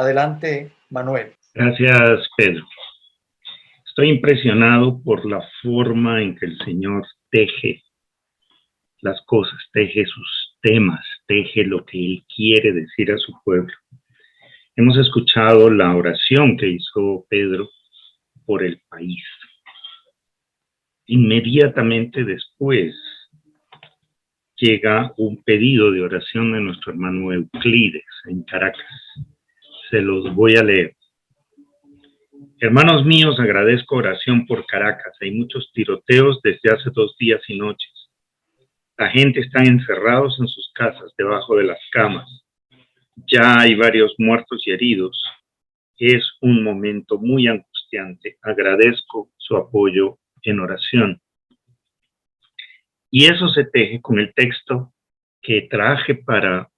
Adelante, Manuel. Gracias, Pedro. Estoy impresionado por la forma en que el Señor teje las cosas, teje sus temas, teje lo que Él quiere decir a su pueblo. Hemos escuchado la oración que hizo Pedro por el país. Inmediatamente después llega un pedido de oración de nuestro hermano Euclides en Caracas. Se los voy a leer. Hermanos míos, agradezco oración por Caracas. Hay muchos tiroteos desde hace 2 días y noches. La gente está encerrados en sus casas, debajo de las camas. Ya hay varios muertos y heridos. Es un momento muy angustiante. Agradezco su apoyo en oración. Y eso se teje con el texto que traje para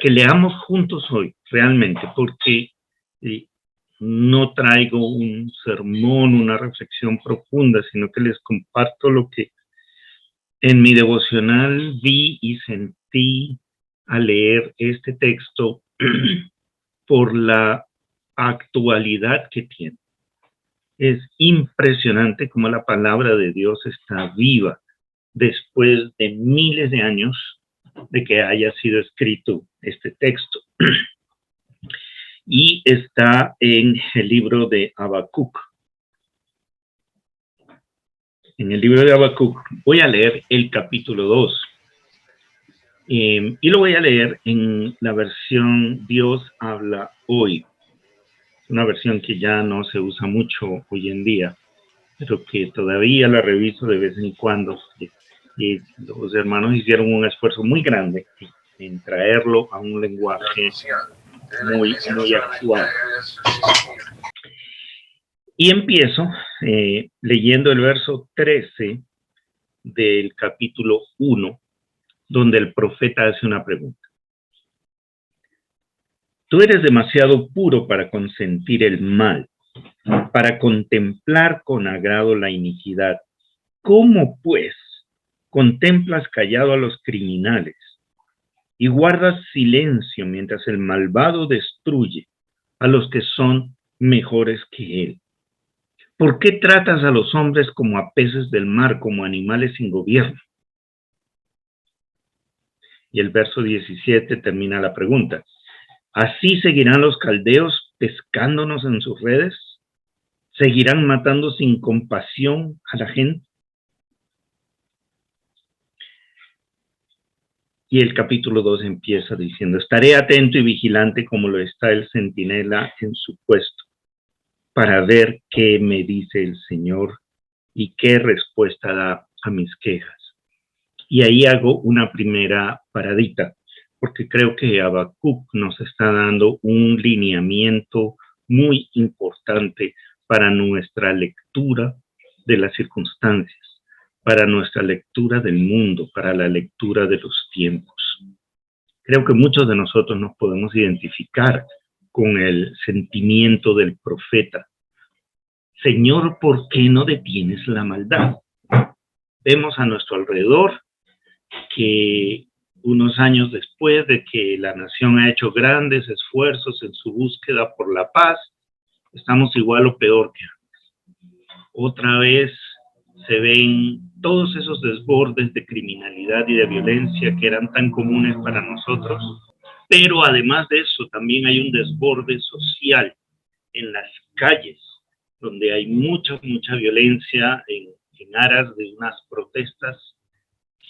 que leamos juntos hoy, realmente, porque no traigo un sermón, una reflexión profunda, sino que les comparto lo que en mi devocional vi y sentí al leer este texto por la actualidad que tiene. Es impresionante cómo la palabra de Dios está viva después de miles de años de que haya sido escrito este texto. Y está en el libro de Habacuc. En el libro de Habacuc voy a leer el capítulo 2. Y lo voy a leer en la versión Dios habla hoy. Una versión que ya no se usa mucho hoy en día, pero que todavía la reviso de vez en cuando. Y los hermanos hicieron un esfuerzo muy grande en traerlo a un lenguaje muy actual. Y empiezo leyendo el verso 13 del capítulo 1, donde el profeta hace una pregunta. Tú eres demasiado puro para consentir el mal, para contemplar con agrado la iniquidad. ¿Cómo, pues, contemplas callado a los criminales y guardas silencio mientras el malvado destruye a los que son mejores que él? ¿Por qué tratas a los hombres como a peces del mar, como animales sin gobierno? Y el verso 17 termina la pregunta. ¿Así seguirán los caldeos pescándonos en sus redes? ¿Seguirán matando sin compasión a la gente? Y el capítulo 2 empieza diciendo, estaré atento y vigilante como lo está el centinela en su puesto, para ver qué me dice el Señor y qué respuesta da a mis quejas. Y ahí hago una primera paradita, porque creo que Habacuc nos está dando un lineamiento muy importante para nuestra lectura de las circunstancias, para nuestra lectura del mundo, para la lectura de los tiempos. Creo que muchos de nosotros nos podemos identificar con el sentimiento del profeta. Señor, ¿por qué no detienes la maldad? Vemos a nuestro alrededor que unos años después de que la nación ha hecho grandes esfuerzos en su búsqueda por la paz, estamos igual o peor que antes. Otra vez se ven todos esos desbordes de criminalidad y de violencia que eran tan comunes para nosotros, pero además de eso también hay un desborde social en las calles, donde hay mucha violencia en aras de unas protestas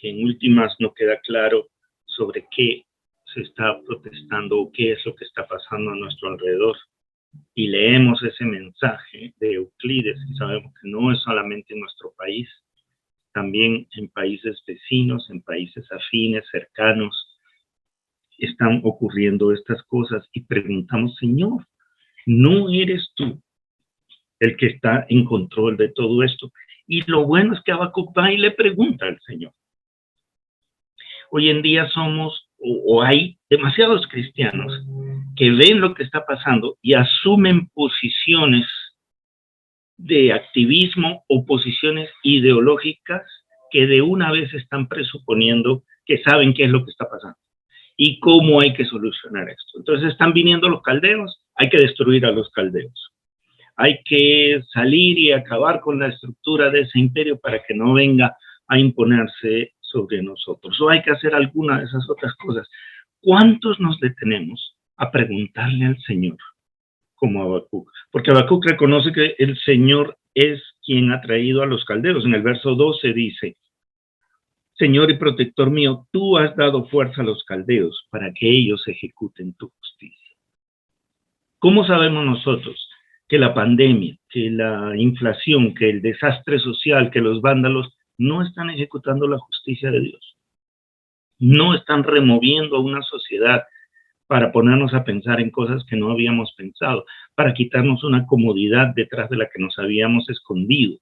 que en últimas no queda claro sobre qué se está protestando o qué es lo que está pasando a nuestro alrededor. Y leemos ese mensaje de Euclides y sabemos que no es solamente en nuestro país, también en países vecinos, en países afines, cercanos, están ocurriendo estas cosas y preguntamos, Señor, ¿no eres tú el que está en control de todo esto? Y lo bueno es que Habacuc va y le pregunta al Señor. Hoy en día somos, o hay demasiados cristianos que ven lo que está pasando y asumen posiciones de activismo o posiciones ideológicas que de una vez están presuponiendo que saben qué es lo que está pasando. y cómo hay que solucionar esto. Entonces están viniendo los caldeos, hay que destruir a los caldeos. Hay que salir y acabar con la estructura de ese imperio para que no venga a imponerse sobre nosotros. O hay que hacer alguna de esas otras cosas. ¿Cuántos nos detenemos a preguntarle al Señor como Habacuc? Porque Habacuc reconoce que el Señor es quien ha traído a los caldeos. En el verso 12 dice: Señor y protector mío, tú has dado fuerza a los caldeos para que ellos ejecuten tu justicia. ¿Cómo sabemos nosotros que la pandemia, que la inflación, que el desastre social, que los vándalos no están ejecutando la justicia de Dios? No están removiendo a una sociedad para ponernos a pensar en cosas que no habíamos pensado, para quitarnos una comodidad detrás de la que nos habíamos escondido.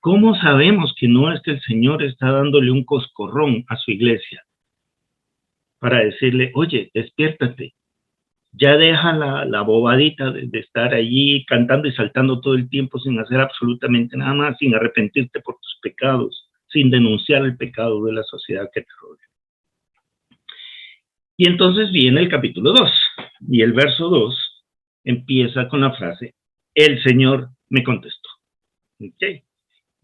¿Cómo sabemos que no es que el Señor está dándole un coscorrón a su iglesia para decirle: oye, despiértate, ya deja la bobadita de estar allí cantando y saltando todo el tiempo sin hacer absolutamente nada más, sin arrepentirte por tus pecados, sin denunciar el pecado de la sociedad que te rodea? Y entonces viene el capítulo 2, y el verso 2 empieza con la frase: el Señor me contestó. ¿Okay?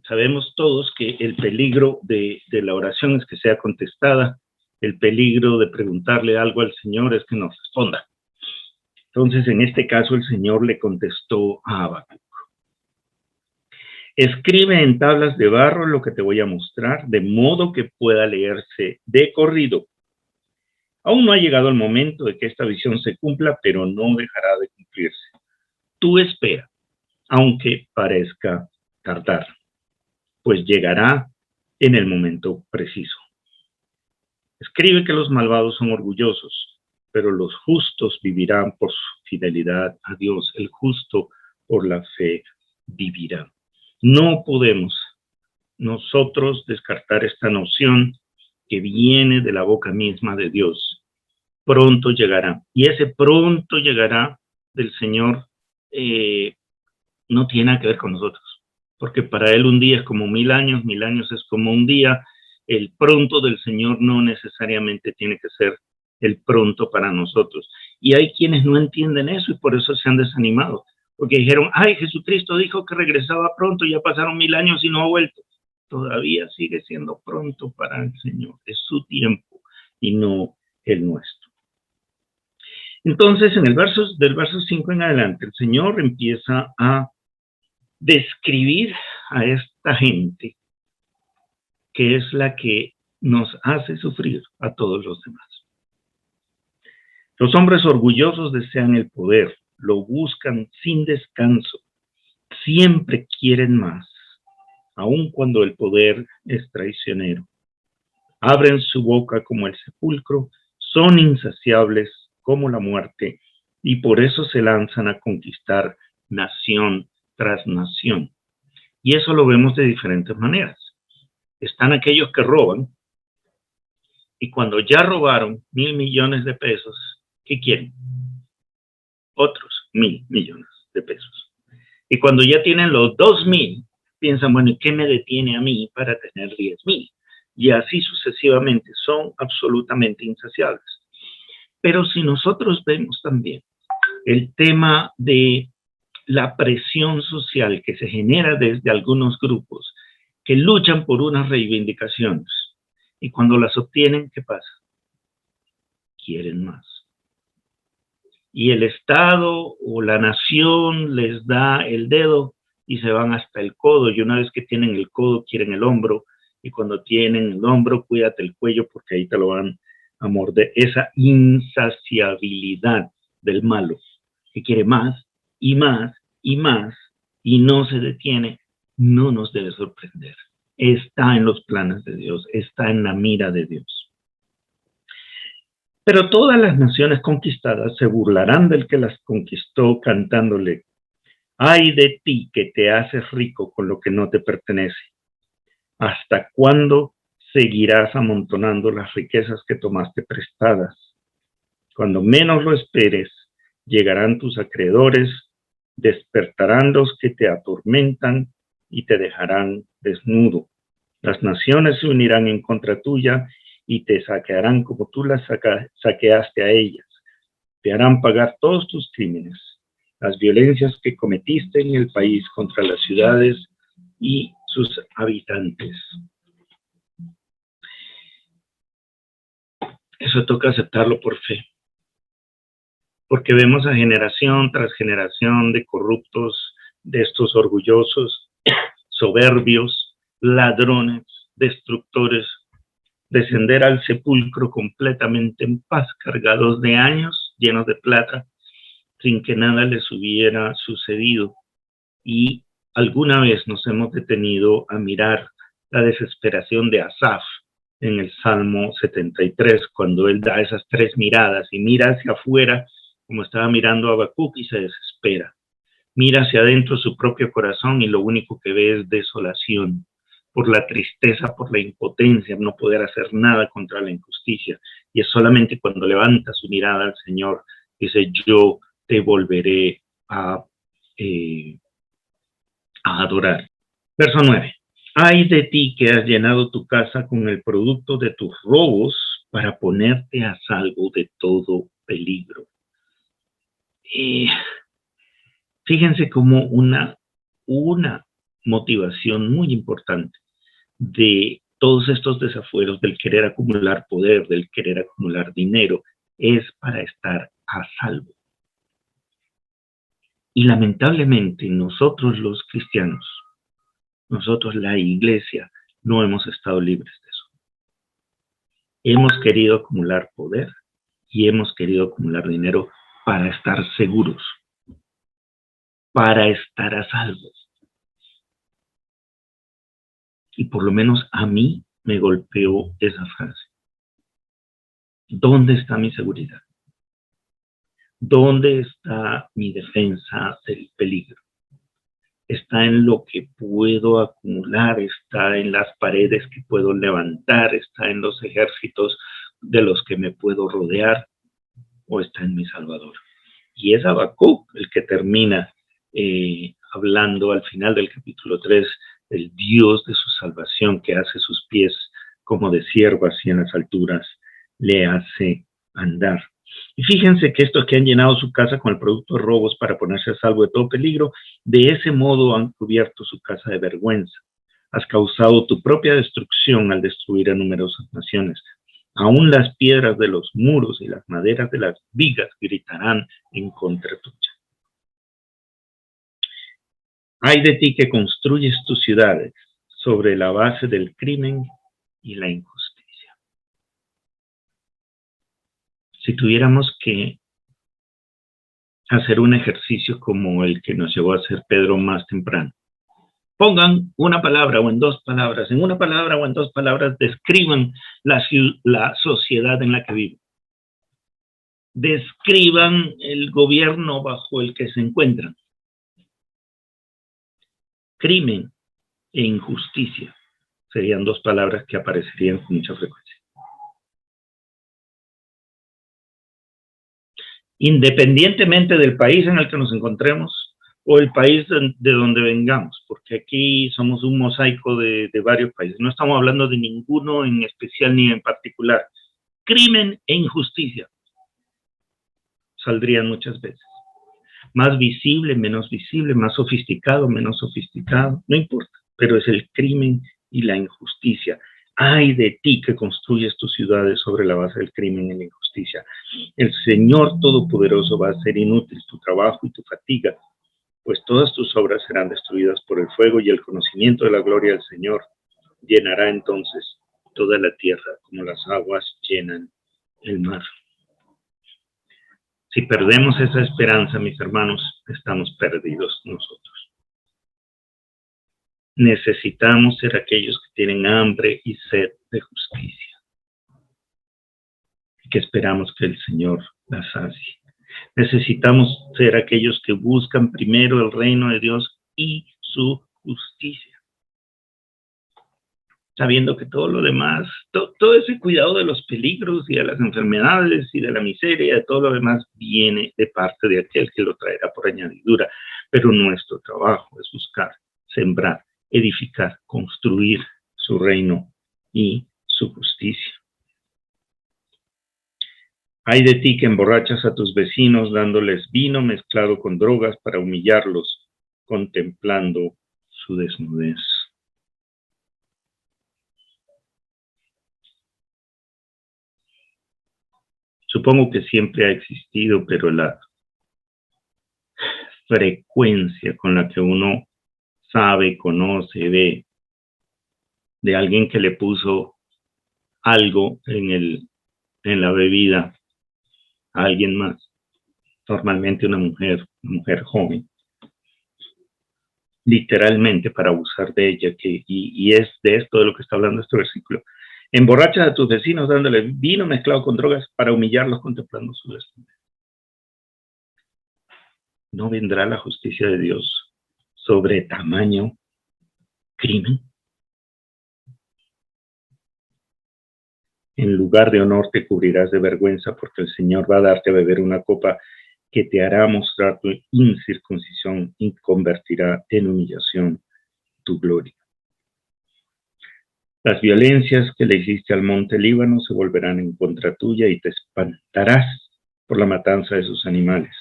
Sabemos todos que el peligro de la oración es que sea contestada, el peligro de preguntarle algo al Señor es que nos responda. Entonces, en este caso, el Señor le contestó a Habacuc: escribe en tablas de barro lo que te voy a mostrar, de modo que pueda leerse de corrido. Aún no ha llegado el momento de que esta visión se cumpla, pero no dejará de cumplirse. Tú espera, aunque parezca tardar, pues llegará en el momento preciso. Escribe que los malvados son orgullosos, pero los justos vivirán por su fidelidad a Dios. El justo por la fe vivirá. No podemos nosotros descartar esta noción que viene de la boca misma de Dios. Pronto llegará. Y ese pronto llegará del Señor no tiene nada que ver con nosotros, porque para Él un día es como 1000 años es como un día. El pronto del Señor no necesariamente tiene que ser el pronto para nosotros. Y hay quienes no entienden eso y por eso se han desanimado, porque dijeron: ay, Jesucristo dijo que regresaba pronto, ya pasaron 1000 años y no ha vuelto. Todavía sigue siendo pronto para el Señor, es su tiempo y no el nuestro. Entonces, en el del verso 5 en adelante, el Señor empieza a describir a esta gente que es la que nos hace sufrir a todos los demás. Los hombres orgullosos desean el poder, lo buscan sin descanso, siempre quieren más, aun cuando el poder es traicionero. Abren su boca como el sepulcro, son insaciables como la muerte, y por eso se lanzan a conquistar nación tras nación. Y eso lo vemos de diferentes maneras. Están aquellos que roban, y cuando ya robaron 1.000 millones de pesos, ¿qué quieren? Otros 1.000 millones de pesos. Y cuando ya tienen los 2.000, piensan: bueno, ¿y qué me detiene a mí para tener 10.000? Y así sucesivamente, son absolutamente insaciables. Pero si nosotros vemos también el tema de la presión social que se genera desde algunos grupos que luchan por unas reivindicaciones, y cuando las obtienen, ¿qué pasa? Quieren más. Y el Estado o la nación les da el dedo y se van hasta el codo, y una vez que tienen el codo, quieren el hombro, y cuando tienen el hombro, cuídate el cuello porque ahí te lo van a morder. Esa insaciabilidad del malo, que quiere más y más y más y no se detiene, no nos debe sorprender. Está en los planes de Dios, está en la mira de Dios. Pero todas las naciones conquistadas se burlarán del que las conquistó cantándole: ay de ti que te haces rico con lo que no te pertenece. ¿Hasta cuándo seguirás amontonando las riquezas que tomaste prestadas? Cuando menos lo esperes, llegarán tus acreedores, despertarán los que te atormentan y te dejarán desnudo. Las naciones se unirán en contra tuya y te saquearán como tú las saqueaste a ellas. Te harán pagar todos tus crímenes, las violencias que cometiste en el país contra las ciudades y sus habitantes. Eso toca aceptarlo por fe, porque vemos a generación tras generación de corruptos, de estos orgullosos, soberbios, ladrones, destructores, descender al sepulcro completamente en paz, cargados de años, llenos de plata, sin que nada les hubiera sucedido. Y alguna vez nos hemos detenido a mirar la desesperación de Asaf en el Salmo 73, cuando él da esas tres miradas y mira hacia afuera como estaba mirando a Habacuc y se desespera. Mira hacia adentro su propio corazón y lo único que ve es desolación por la tristeza, por la impotencia, no poder hacer nada contra la injusticia. Y es solamente cuando levanta su mirada al Señor, dice, yo te volveré a adorar. Verso 9. Ay de ti que has llenado tu casa con el producto de tus robos para ponerte a salvo de todo peligro. Fíjense como una motivación muy importante de todos estos desafueros del querer acumular poder, del querer acumular dinero, es para estar a salvo. Y lamentablemente nosotros los cristianos, nosotros la iglesia, no hemos estado libres de eso. Hemos querido acumular poder y hemos querido acumular dinero para estar seguros, para estar a salvo. Y por lo menos a mí me golpeó esa frase. ¿Dónde está mi seguridad? ¿Dónde está mi defensa del peligro? Está en lo que puedo acumular, está en las paredes que puedo levantar, está en los ejércitos de los que me puedo rodear, o está en mi Salvador. Y es Habacuc el que termina hablando al final del capítulo 3 del Dios de su salvación, que hace sus pies como de ciervo, así en las alturas le hace andar. Y fíjense que estos que han llenado su casa con el producto de robos para ponerse a salvo de todo peligro, de ese modo han cubierto su casa de vergüenza. Has causado tu propia destrucción al destruir a numerosas naciones. Aún las piedras de los muros y las maderas de las vigas gritarán en contra tuya. Ay de ti que construyes tus ciudades sobre la base del crimen y la injusticia. Si tuviéramos que hacer un ejercicio como el que nos llevó a hacer Pedro más temprano, pongan una palabra o en dos palabras, en una palabra o en dos palabras, describan la sociedad en la que viven. Describan el gobierno bajo el que se encuentran. Crimen e injusticia serían dos palabras que aparecerían con mucha frecuencia. Independientemente del país en el que nos encontremos o el país de donde vengamos, porque aquí somos un mosaico de varios países. No estamos hablando de ninguno en especial ni en particular. Crimen e injusticia saldrían muchas veces. Más visible, menos visible, más sofisticado, menos sofisticado, no importa, pero es el crimen y la injusticia. Ay de ti que construyes tus ciudades sobre la base del crimen y la injusticia. El Señor Todopoderoso va a hacer inútil tu trabajo y tu fatiga, pues todas tus obras serán destruidas por el fuego y el conocimiento de la gloria del Señor llenará entonces toda la tierra como las aguas llenan el mar. Si perdemos esa esperanza, mis hermanos, estamos perdidos nosotros. Necesitamos ser aquellos que tienen hambre y sed de justicia, y que esperamos que el Señor las sacie. Necesitamos ser aquellos que buscan primero el reino de Dios y su justicia, sabiendo que todo lo demás, todo ese cuidado de los peligros y de las enfermedades y de la miseria, de todo lo demás, viene de parte de aquel que lo traerá por añadidura. Pero nuestro trabajo es buscar, sembrar, edificar, construir su reino y su justicia. Ay de ti que emborrachas a tus vecinos dándoles vino mezclado con drogas para humillarlos, contemplando su desnudez. Supongo que siempre ha existido, pero la frecuencia con la que uno sabe, conoce, ve de alguien que le puso algo en la bebida a alguien más, normalmente una mujer joven, literalmente para abusar de ella, y es de esto de lo que está hablando este versículo. Emborrachas a tus vecinos dándole vino mezclado con drogas para humillarlos contemplando su desnudez. ¿No vendrá la justicia de Dios sobre tamaño crimen? En lugar de honor te cubrirás de vergüenza, porque el Señor va a darte a beber una copa que te hará mostrar tu incircuncisión y convertirá en humillación tu gloria. Las violencias que le hiciste al monte Líbano se volverán en contra tuya y te espantarás por la matanza de sus animales.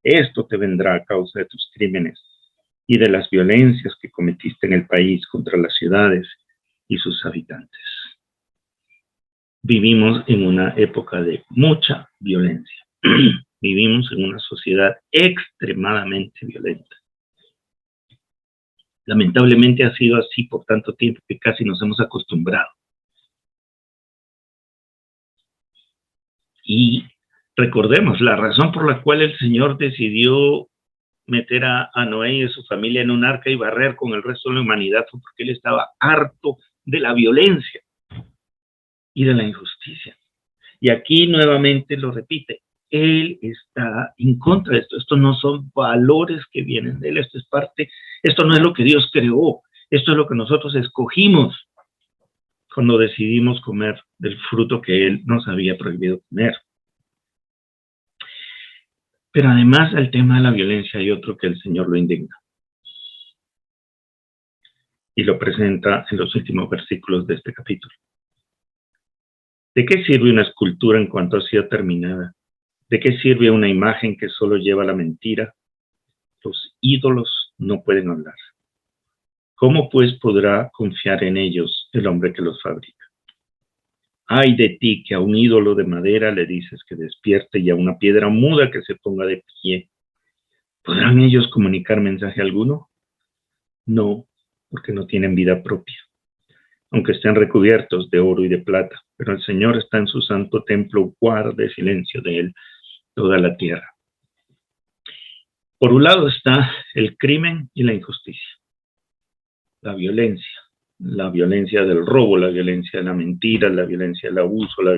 Esto te vendrá a causa de tus crímenes y de las violencias que cometiste en el país contra las ciudades y sus habitantes. Vivimos en una época de mucha violencia. Vivimos en una sociedad extremadamente violenta. Lamentablemente ha sido así por tanto tiempo que casi nos hemos acostumbrado. Y recordemos, la razón por la cual el Señor decidió meter a Noé y a su familia en un arca y barrer con el resto de la humanidad fue porque él estaba harto de la violencia y de la injusticia. Y aquí nuevamente lo repite, él está en contra de esto. Esto no son valores que vienen de él, esto no es lo que Dios creó, esto es lo que nosotros escogimos cuando decidimos comer del fruto que él nos había prohibido comer. Pero además del tema de la violencia hay otro que el Señor lo indigna. Y lo presenta en los últimos versículos de este capítulo. ¿De qué sirve una escultura en cuanto ha sido terminada? ¿De qué sirve una imagen que solo lleva la mentira? Los ídolos no pueden hablar. ¿Cómo pues podrá confiar en ellos el hombre que los fabrica? Ay de ti que a un ídolo de madera le dices que despierte y a una piedra muda que se ponga de pie. ¿Podrán ellos comunicar mensaje alguno? No, porque no tienen vida propia, aunque estén recubiertos de oro y de plata, pero el Señor está en su santo templo, guarde silencio de él toda la tierra. Por un lado está el crimen y la injusticia, la violencia del robo, la violencia de la mentira, la violencia del abuso, la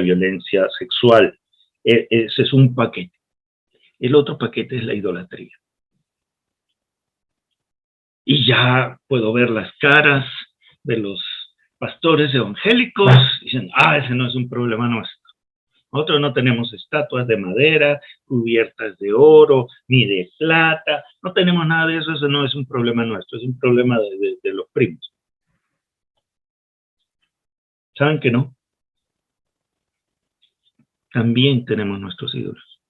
violencia sexual. Ese es un paquete. El otro paquete es la idolatría. Y ya puedo ver las caras de los pastores evangélicos diciendo, ese no es un problema nuestro. Nosotros no tenemos estatuas de madera, cubiertas de oro, ni de plata. No tenemos nada de eso. Eso no es un problema nuestro. Es un problema de los primos. ¿Saben que no? También tenemos nuestros ídolos.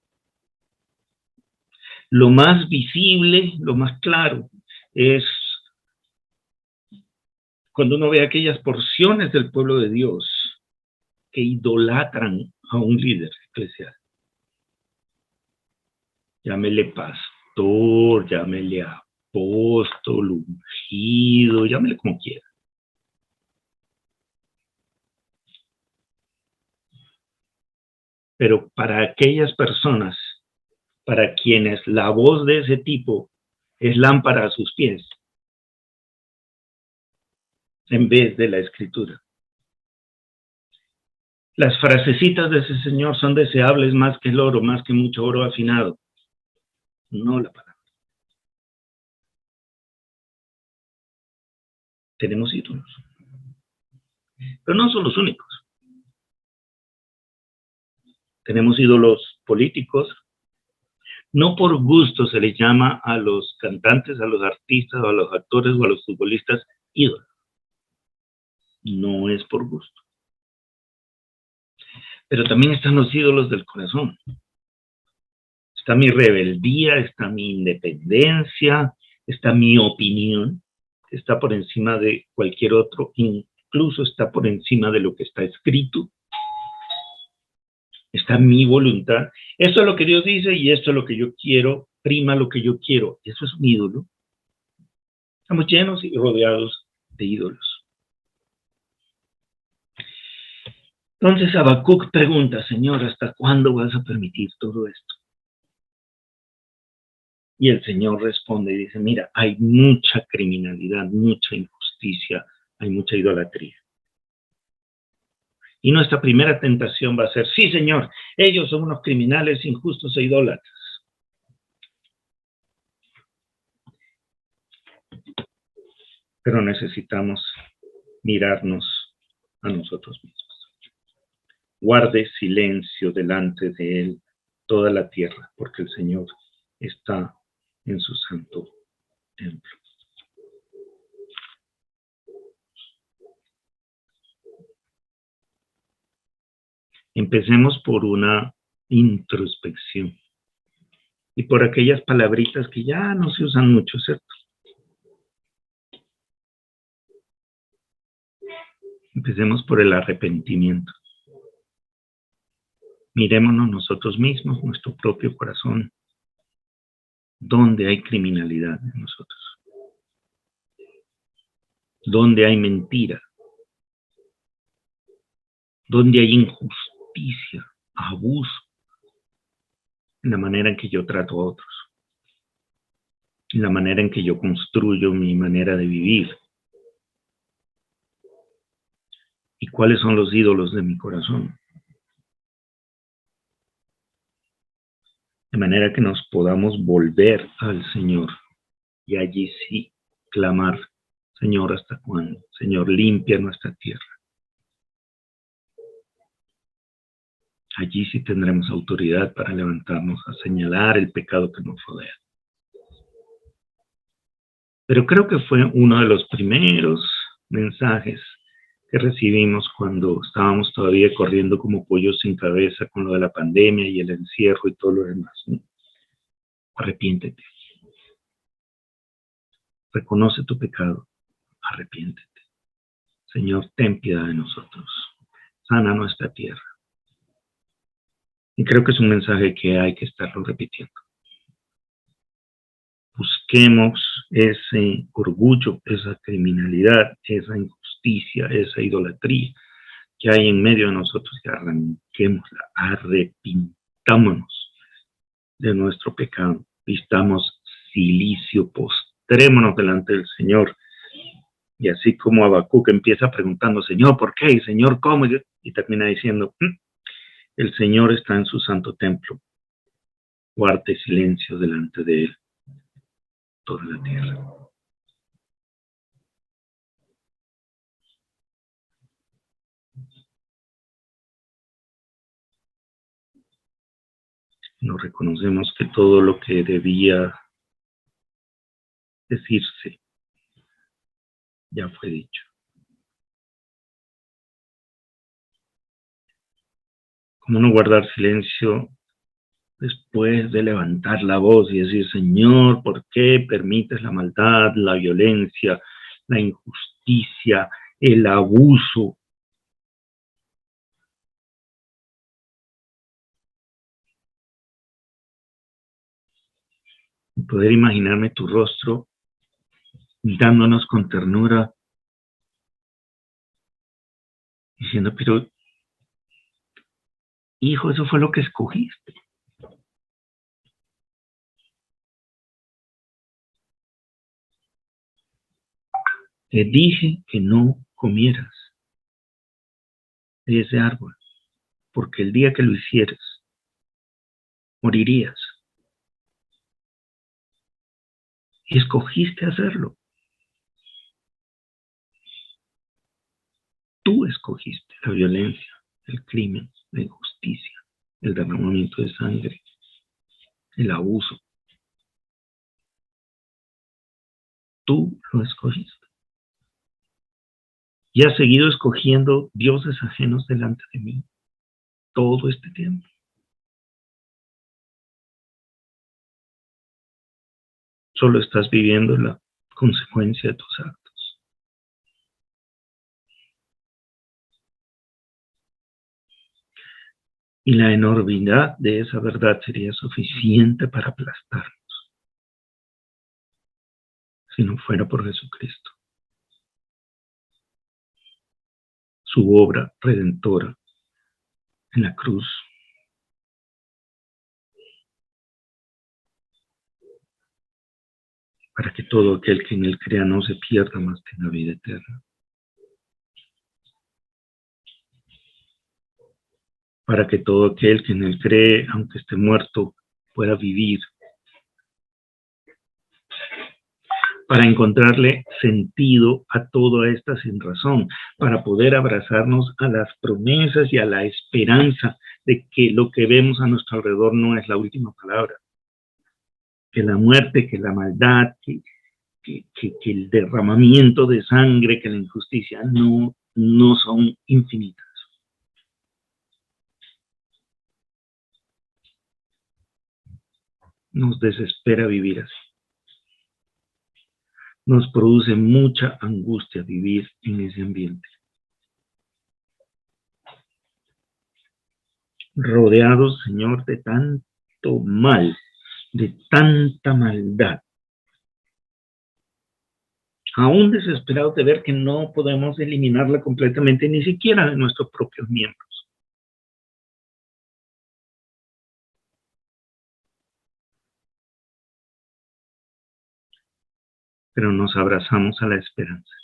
Lo más visible, lo más claro, es cuando uno ve aquellas porciones del pueblo de Dios que idolatran a un líder eclesial. Llámele pastor, llámele apóstol, ungido, llámele como quiera. Pero para aquellas personas, para quienes la voz de ese tipo es lámpara a sus pies, en vez de la escritura. Las frasecitas de ese señor son deseables más que el oro, más que mucho oro afinado. No la palabra. Tenemos ídolos. Pero no son los únicos. Tenemos ídolos políticos. No por gusto se les llama a los cantantes, a los artistas, a los actores o a los futbolistas ídolos. No es por gusto. Pero también están los ídolos del corazón. Está mi rebeldía, está mi independencia, está mi opinión, está por encima de cualquier otro, incluso está por encima de lo que está escrito. Está mi voluntad. Esto es lo que Dios dice y esto es lo que yo quiero, prima lo que yo quiero. Eso es un ídolo. Estamos llenos y rodeados de ídolos. Entonces Habacuc pregunta, Señor, ¿hasta cuándo vas a permitir todo esto? Y el Señor responde y dice, mira, hay mucha criminalidad, mucha injusticia, hay mucha idolatría. Y nuestra primera tentación va a ser, sí, Señor, ellos son unos criminales, injustos e idólatras. Pero necesitamos mirarnos a nosotros mismos. Guarde silencio delante de Él toda la tierra, porque el Señor está en su santo templo. Empecemos por una introspección y por aquellas palabritas que ya no se usan mucho, ¿cierto? Empecemos por el arrepentimiento. Mirémonos nosotros mismos, nuestro propio corazón, donde hay criminalidad en nosotros, donde hay mentira, donde hay injusticia, abuso, en la manera en que yo trato a otros, en la manera en que yo construyo mi manera de vivir. ¿Y cuáles son los ídolos de mi corazón? De manera que nos podamos volver al Señor y allí sí clamar, Señor, ¿hasta cuándo? Señor, limpia nuestra tierra. Allí sí tendremos autoridad para levantarnos a señalar el pecado que nos rodea. Pero creo que fue uno de los primeros mensajes que recibimos cuando estábamos todavía corriendo como pollos sin cabeza con lo de la pandemia y el encierro y todo lo demás, ¿no? Arrepiéntete. Reconoce tu pecado. Arrepiéntete. Señor, ten piedad de nosotros. Sana nuestra tierra. Y creo que es un mensaje que hay que estarlo repitiendo. Busquemos ese orgullo, esa criminalidad, esa injusticia, esa idolatría que hay en medio de nosotros y arranquémosla, arrepintámonos de nuestro pecado, vistamos silicio, postrémonos delante del Señor. Y así como Habacuc empieza preguntando, Señor, ¿por qué? Señor, ¿cómo? Y termina diciendo, el Señor está en su santo templo, guarde silencio delante de Él toda la tierra. Nos reconocemos que todo lo que debía decirse ya fue dicho. ¿Cómo no guardar silencio después de levantar la voz y decir, Señor, ¿por qué permites la maldad, la violencia, la injusticia, el abuso? Poder imaginarme tu rostro mirándonos con ternura, diciendo, pero hijo, eso fue lo que escogiste. Te dije que no comieras de ese árbol, porque el día que lo hicieras, morirías. Y escogiste hacerlo. Tú escogiste la violencia, el crimen, la injusticia, el derramamiento de sangre, el abuso. Tú lo escogiste. Y has seguido escogiendo dioses ajenos delante de mí. todo este tiempo. Solo estás viviendo la consecuencia de tus actos. Y la enormidad de esa verdad sería suficiente para aplastarnos, si no fuera por Jesucristo. Su obra redentora en la cruz. Para que todo aquel que en él crea no se pierda, mas tenga vida eterna. Para que todo aquel que en él cree, aunque esté muerto, pueda vivir. Para encontrarle sentido a toda esta sinrazón, para poder abrazarnos a las promesas y a la esperanza de que lo que vemos a nuestro alrededor no es la última palabra. Que la muerte, que la maldad, que el derramamiento de sangre, que la injusticia no son infinitas. Nos desespera vivir así. Nos produce mucha angustia vivir en ese ambiente. Rodeados, Señor, de tanto mal, de tanta maldad. Aún desesperados de ver que no podemos eliminarla completamente, ni siquiera de nuestros propios miembros. Pero nos abrazamos a la esperanza.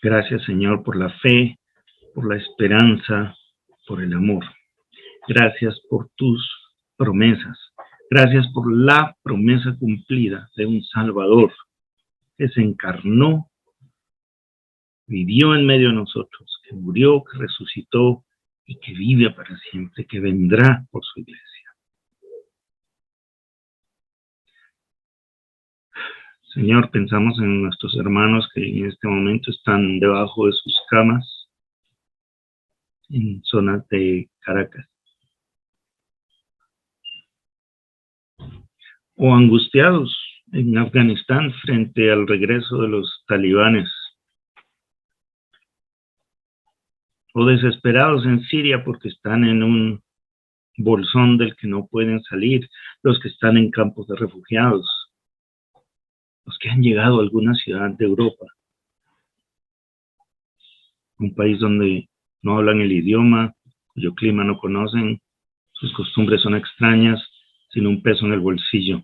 Gracias, Señor, por la fe, por la esperanza, por el amor. Gracias por tus promesas. Gracias por la promesa cumplida de un Salvador que se encarnó, vivió en medio de nosotros, que murió, que resucitó y que vive para siempre, que vendrá por su iglesia. Señor, pensamos en nuestros hermanos que en este momento están debajo de sus camas en zonas de Caracas. O angustiados en Afganistán frente al regreso de los talibanes. O desesperados en Siria porque están en un bolsón del que no pueden salir, los que están en campos de refugiados, los que han llegado a alguna ciudad de Europa, un país donde no hablan el idioma, cuyo clima no conocen, sus costumbres son extrañas, sin un peso en el bolsillo,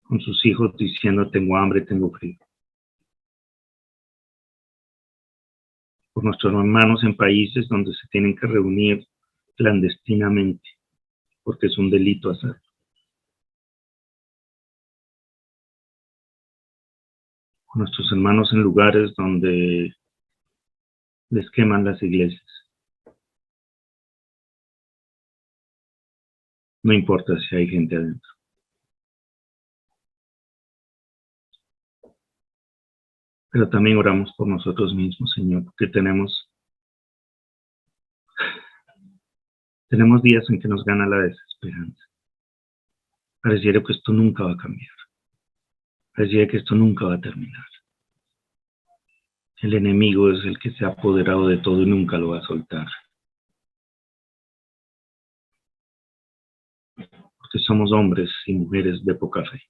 con sus hijos diciendo tengo hambre, tengo frío. Por nuestros hermanos en países donde se tienen que reunir clandestinamente, porque es un delito hacerlo. Por nuestros hermanos en lugares donde les queman las iglesias. No importa si hay gente adentro. Pero también oramos por nosotros mismos, Señor, porque tenemos días en que nos gana la desesperanza. Pareciera que esto nunca va a cambiar. Pareciera que esto nunca va a terminar. El enemigo es el que se ha apoderado de todo y nunca lo va a soltar. Porque somos hombres y mujeres de poca fe.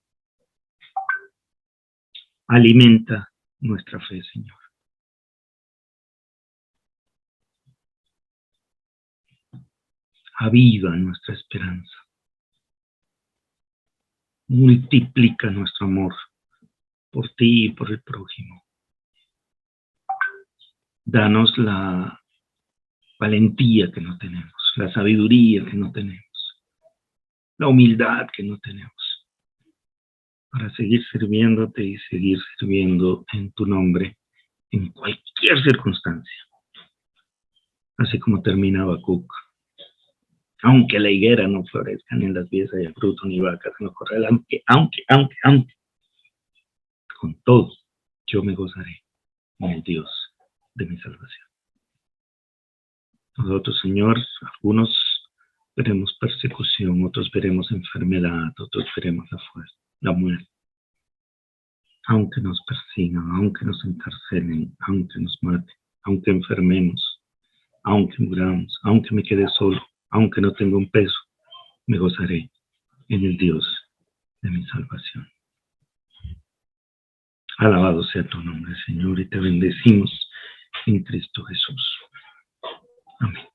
Alimenta nuestra fe, Señor. Aviva nuestra esperanza. Multiplica nuestro amor por ti y por el prójimo. Danos la valentía que no tenemos, la sabiduría que no tenemos, la humildad que no tenemos, para seguir sirviéndote y seguir sirviendo en tu nombre en cualquier circunstancia. Así como termina Habacuc. Aunque la higuera no florezca, ni en las vides haya fruto, ni vacas en los corrales, aunque, con todo, yo me gozaré. en el Dios de mi salvación. Nosotros, Señor, algunos veremos persecución, otros veremos enfermedad, otros veremos la muerte. Aunque nos persigan, aunque nos encarcelen, aunque nos maten, aunque enfermemos, aunque muramos, aunque me quede solo, aunque no tenga un peso, me gozaré en el Dios de mi salvación. Alabado sea tu nombre, Señor, y te bendecimos en Cristo Jesús. Amén.